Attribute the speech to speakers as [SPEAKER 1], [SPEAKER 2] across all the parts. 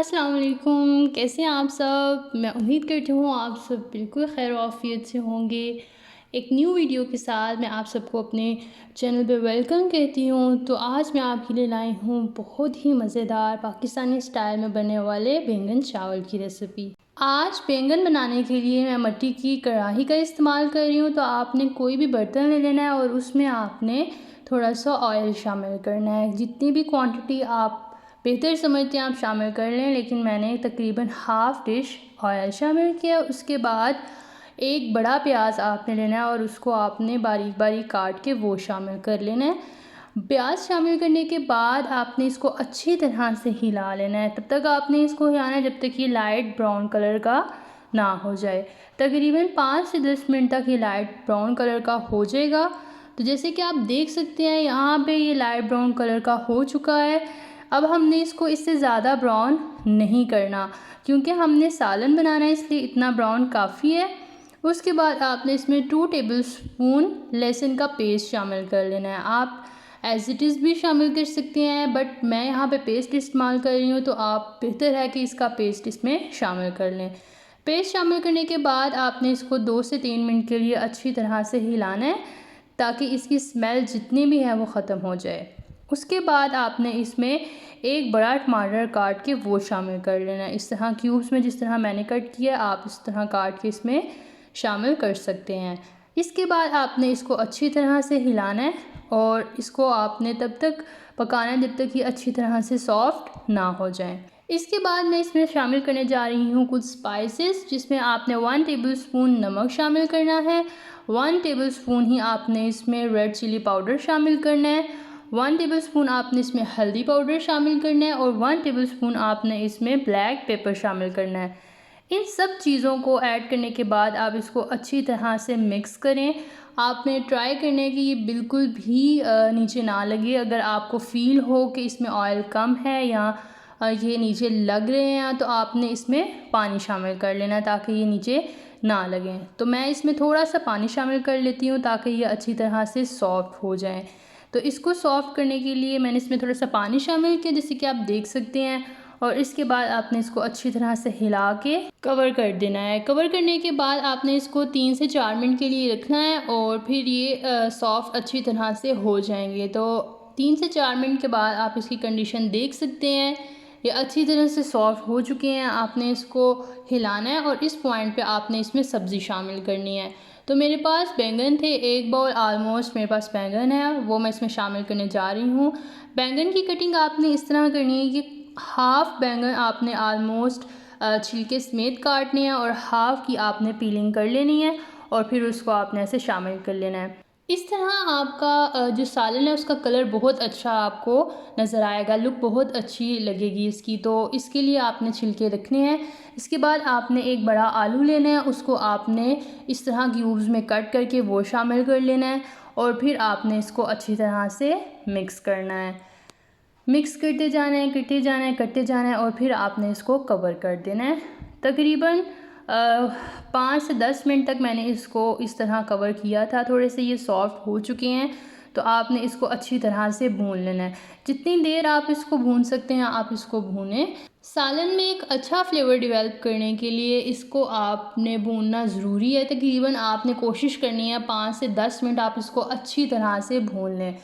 [SPEAKER 1] अस्सलाम वालेकुम, कैसे हैं आप सब। मैं उम्मीद करती हूँ आप सब बिल्कुल खैर आफियत से होंगे। एक न्यू वीडियो के साथ मैं आप सबको अपने चैनल पे वेलकम कहती हूँ। तो आज मैं आपके लिए लाई हूँ बहुत ही मज़ेदार पाकिस्तानी स्टाइल में बनने वाले बैंगन चावल की रेसिपी। आज बैंगन बनाने के लिए मैं मिट्टी की कढ़ाई का इस्तेमाल कर रही हूँ। तो आपने कोई भी बर्तन ले लेना है और उसमें आपने थोड़ा सा ऑयल शामिल करना है। जितनी भी क्वांटिटी आप बेहतर समझते हैं आप शामिल कर लें, लेकिन मैंने तकरीबन हाफ़ डिश ऑयल शामिल किया। उसके बाद एक बड़ा प्याज आपने लेना है और उसको आपने बारीक बारीक काट के वो शामिल कर लेना है। प्याज शामिल करने के बाद आपने इसको अच्छी तरह से हिला लेना है। तब तक आपने इसको हिलाना है जब तक ये लाइट ब्राउन कलर का ना हो जाए। तकरीबन 5 से 10 मिनट तक ये लाइट ब्राउन कलर का हो जाएगा। तो जैसे कि आप देख सकते हैं यहाँ पे ये लाइट ब्राउन कलर का हो चुका है। अब हमने इसको इससे ज़्यादा ब्राउन नहीं करना, क्योंकि हमने सालन बनाना है, इसलिए इतना ब्राउन काफ़ी है। उसके बाद आपने इसमें 2 टेबलस्पून लहसुन का पेस्ट शामिल कर लेना है। आप एज़ इट इज़ भी शामिल कर सकते हैं, बट मैं यहाँ पे पेस्ट इस्तेमाल कर रही हूँ, तो आप बेहतर है कि इसका पेस्ट इसमें शामिल कर लें। पेस्ट शामिल करने के बाद आपने इसको 2 से 3 मिनट के लिए अच्छी तरह से हिलाना है, ताकि इसकी स्मेल जितनी भी है वो ख़त्म हो जाए। उसके बाद आपने इसमें एक बड़ा टमाटर काट के वो शामिल कर लेना है। इस तरह क्यूब्स में जिस तरह मैंने कट किया आप इस तरह काट के इसमें शामिल कर सकते हैं। इसके बाद आपने इसको अच्छी तरह से हिलाना है और इसको आपने तब तक पकाना है जब तक ये अच्छी तरह से सॉफ्ट ना हो जाए। इसके बाद मैं इसमें शामिल करने जा रही हूँ कुछ स्पाइसेस, जिसमें आपने 1 टेबलस्पून नमक शामिल करना है। 1 टेबलस्पून ही आपने इसमें रेड चिली पाउडर शामिल करना है। 1 टेबलस्पून आपने इसमें हल्दी पाउडर शामिल करना है और 1 टेबलस्पून आपने इसमें ब्लैक पेपर शामिल करना है। इन सब चीज़ों को ऐड करने के बाद आप इसको अच्छी तरह से मिक्स करें। आपने ट्राई करना है कि ये बिल्कुल भी नीचे ना लगे। अगर आपको फ़ील हो कि इसमें ऑयल कम है या ये नीचे लग रहे हैं, तो आपने इसमें पानी शामिल कर लेना है ताकि ये नीचे ना लगें। तो मैं इसमें थोड़ा सा पानी शामिल कर लेती हूँ ताकि ये अच्छी तरह से सॉफ्ट हो जाए। तो इसको सॉफ्ट करने के लिए मैंने इसमें थोड़ा सा पानी शामिल किया, जैसे कि आप देख सकते हैं। और इसके बाद आपने इसको अच्छी तरह से हिला के कवर कर देना है। कवर करने के बाद आपने इसको 3 से 4 मिनट के लिए रखना है और फिर ये सॉफ्ट अच्छी तरह से हो जाएंगे। तो 3 से 4 मिनट के बाद आप इसकी कंडीशन देख सकते हैं, ये अच्छी तरह से सॉफ्ट हो चुके हैं। आपने इसको हिलाना है और इस पॉइंट पे आपने इसमें सब्ज़ी शामिल करनी है। तो मेरे पास बैंगन थे, 1 बाउल ऑलमोस्ट मेरे पास बैंगन है, वो मैं इसमें शामिल करने जा रही हूँ। बैंगन की कटिंग आपने इस तरह करनी है कि हाफ़ बैंगन आपने ऑलमोस्ट छिलके समेत काटने हैं और हाफ़ की आपने पीलिंग कर लेनी है और फिर उसको आपने ऐसे शामिल कर लेना है। इस तरह आपका जो सालन है उसका कलर बहुत अच्छा आपको नज़र आएगा, लुक बहुत अच्छी लगेगी इसकी। तो इसके लिए आपने छिलके रखने हैं। इसके बाद आपने एक बड़ा आलू लेना है, उसको आपने इस तरह क्यूब्स में कट करके वो शामिल कर लेना है और फिर आपने इसको अच्छी तरह से मिक्स करना है। मिक्स करते जाना है, करते जाना है, करते जाना है और फिर आपने इसको कवर कर देना है। तकरीबन 5 से 10 मिनट तक मैंने इसको इस तरह कवर किया था। थोड़े से ये सॉफ्ट हो चुके हैं, तो आपने इसको अच्छी तरह से भून लेना है। जितनी देर आप इसको भून सकते हैं आप इसको भूनें। सालन में एक अच्छा फ्लेवर डेवलप करने के लिए इसको आपने भूनना ज़रूरी है। तकरीबन आपने कोशिश करनी है 5 से 10 मिनट आप इसको अच्छी तरह से भून लें।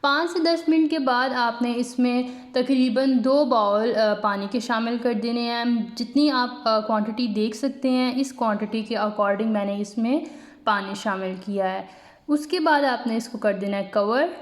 [SPEAKER 1] 5 से 10 मिनट के बाद आपने इसमें तकरीबन 2 बाउल पानी के शामिल कर देने हैं। जितनी आप क्वांटिटी देख सकते हैं इस क्वांटिटी के अकॉर्डिंग मैंने इसमें पानी शामिल किया है। उसके बाद आपने इसको कर देना है कवर।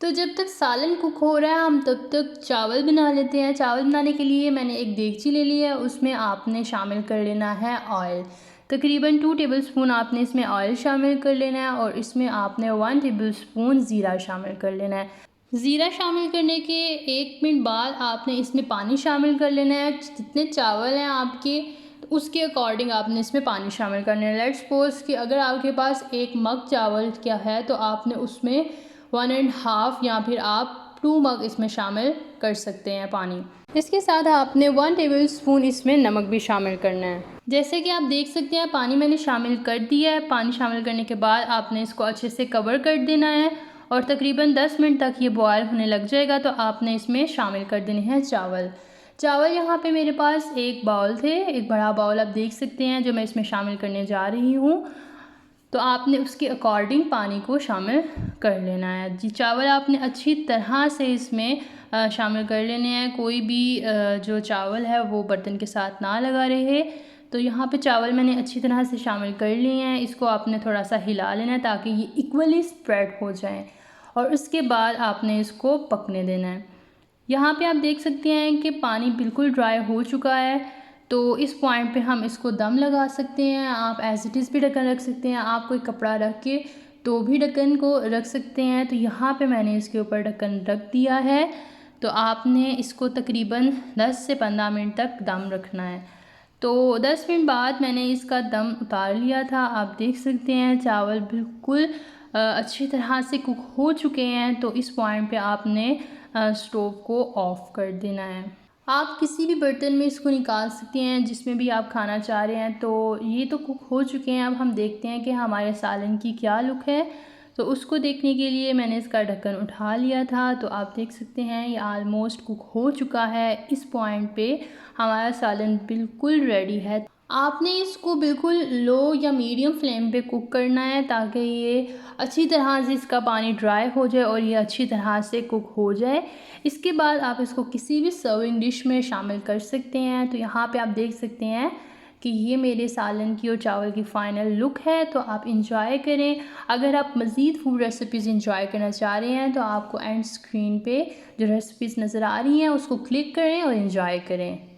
[SPEAKER 1] तो जब तक सालन कुक हो रहा है हम तब तक चावल बना लेते हैं। चावल बनाने के लिए मैंने एक देगची ले ली है, उसमें आपने शामिल कर लेना है ऑयल। तकरीबन 2 टेबलस्पून आपने इसमें ऑयल शामिल कर लेना है और इसमें आपने 1 टेबलस्पून ज़ीरा शामिल कर लेना है। ज़ीरा शामिल करने के 1 मिनट बाद आपने इसमें पानी शामिल कर लेना है। जितने चावल हैं आपके तो उसके अकॉर्डिंग आपने इसमें पानी शामिल करना है। लेट्स सपोज कि अगर आपके पास 1 मग चावल क्या है तो आपने उसमें 1.5 या फिर आप 2 मग इसमें शामिल कर सकते हैं पानी। इसके साथ आपने 1 टेबलस्पून इसमें नमक भी शामिल करना है। जैसे कि आप देख सकते हैं पानी मैंने शामिल कर दिया है। पानी शामिल करने के बाद आपने इसको अच्छे से कवर कर देना है और तकरीबन 10 मिनट तक ये बॉयल होने लग जाएगा। तो आपने इसमें शामिल कर देने हैं चावल। चावल यहाँ पे मेरे पास एक बाउल थे, एक बड़ा बाउल आप देख सकते हैं जो मैं इसमें शामिल करने जा रही हूँ। तो आपने उसके अकॉर्डिंग पानी को शामिल कर लेना है जी। चावल आपने अच्छी तरह से इसमें शामिल कर लेने हैं, कोई भी जो चावल है वो बर्तन के साथ ना लगा रहे। तो यहाँ पे चावल मैंने अच्छी तरह से शामिल कर लिए हैं। इसको आपने थोड़ा सा हिला लेना है ताकि ये इक्वली स्प्रेड हो जाए और उसके बाद आपने इसको पकने देना है। यहाँ पे आप देख सकते हैं कि पानी बिल्कुल ड्राई हो चुका है। तो इस पॉइंट पे हम इसको दम लगा सकते हैं। आप एज़ इट इज़ भी ढक्कन रख सकते हैं, आप कोई कपड़ा रख के तो भी ढक्कन को रख सकते हैं। तो यहाँ पे मैंने इसके ऊपर ढक्कन रख दिया है। तो आपने इसको तकरीबन 10 से 15 मिनट तक दम रखना है। तो 10 मिनट बाद मैंने इसका दम उतार लिया था। आप देख सकते हैं चावल बिल्कुल अच्छी तरह से कुक हो चुके हैं। तो इस पॉइंट पे आपने स्टोव को ऑफ़ कर देना है। आप किसी भी बर्तन में इसको निकाल सकते हैं जिसमें भी आप खाना चाह रहे हैं। तो ये तो कुक हो चुके हैं। अब हम देखते हैं कि हमारे सालन की क्या लुक है। तो उसको देखने के लिए मैंने इसका ढक्कन उठा लिया था। तो आप देख सकते हैं ये आलमोस्ट कुक हो चुका है। इस पॉइंट पे हमारा सालन बिल्कुल रेडी है। आपने इसको बिल्कुल लो या मीडियम फ्लेम पे कुक करना है ताकि ये अच्छी तरह से इसका पानी ड्राई हो जाए और ये अच्छी तरह से कुक हो जाए। इसके बाद आप इसको किसी भी सर्विंग डिश में शामिल कर सकते हैं। तो यहाँ पे आप देख सकते हैं कि ये मेरे सालन की और चावल की फ़ाइनल लुक है। तो आप इंजॉय करें। अगर आप मज़ीद फूड रेसिपीज़ इंजॉय करना चाह रहे हैं तो आपको एंड स्क्रीन पे जो रेसिपीज़ नज़र आ रही हैं उसको क्लिक करें और इंजॉय करें।